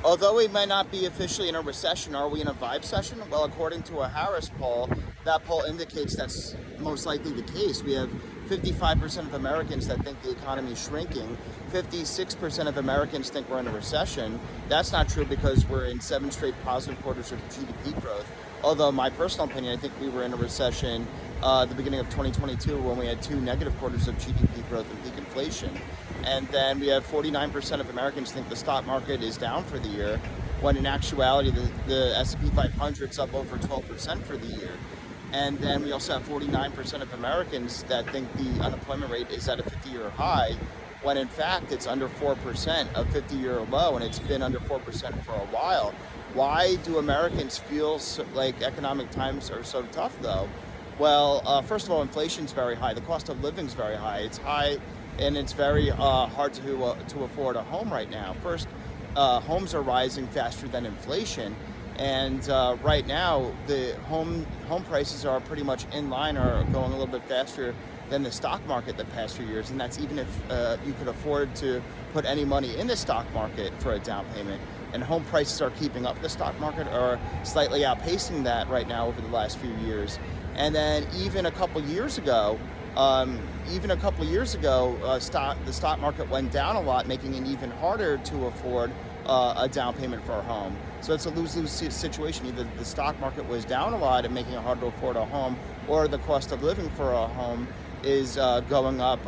Although we might not be officially in a recession, are we in a Vibesession? Well, according to a Harris poll, that poll indicates that's most likely the case. We have 55% of Americans that think the economy is shrinking. 56% of Americans think we're in a recession. That's not true because we're in 7 straight positive quarters of GDP growth. Although my personal opinion, I think we were in a recession the beginning of 2022 when we had 2 negative quarters of GDP growth and peak inflation. And then we have 49% of Americans think the stock market is down for the year, when in actuality the S&P 500 is up over 12% for the year. And then we also have 49% of Americans that think the unemployment rate is at a 50-year high, when in fact it's under 4%, a 50-year low, and it's been under 4% for a while. Why do Americans feel like economic times are so tough though? Well, first of all, inflation's very high. The cost of living's very high. It's high, and it's very hard to afford a home right now. First, homes are rising faster than inflation, and right now the home prices are pretty much in line or going a little bit faster than the stock market the past few years, and that's even if you could afford to put any money in the stock market for a down payment. And home prices are keeping up the stock market, or slightly outpacing that right now over the last few years. And then even a couple years ago, the stock market went down a lot, making it even harder to afford a down payment for a home. So it's a lose-lose situation. Either the stock market was down a lot and making it hard to afford a home, or the cost of living for a home is going up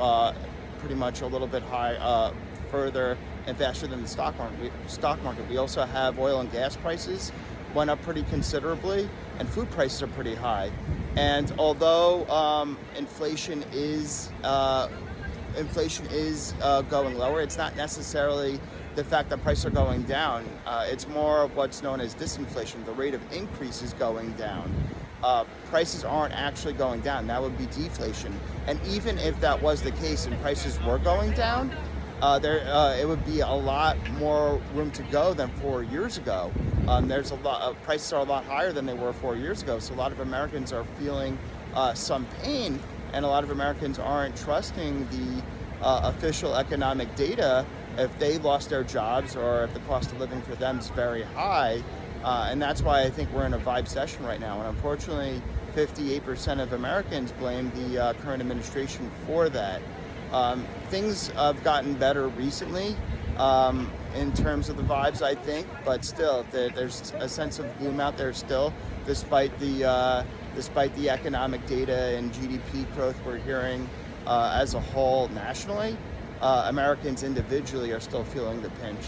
pretty much a little bit high, further and faster than the stock market. We also have oil and gas prices went up pretty considerably, and food prices are pretty high. And although inflation is going lower, it's not necessarily the fact that prices are going down. It's more of what's known as disinflation. The rate of increase is going down. Prices aren't actually going down. That would be deflation. And even if that was the case and prices were going down, it would be a lot more room to go than 4 years ago. There's a lot prices are a lot higher than they were 4 years ago. So a lot of Americans are feeling some pain, and a lot of Americans aren't trusting the official economic data if they lost their jobs or if the cost of living for them is very high. And that's why I think we're in a Vibesession right now. And unfortunately, 58% of Americans blame the current administration for that. Things have gotten better recently in terms of the vibes, I think, but still, there's a sense of gloom out there still, despite the economic data and GDP growth we're hearing as a whole nationally. Americans individually are still feeling the pinch.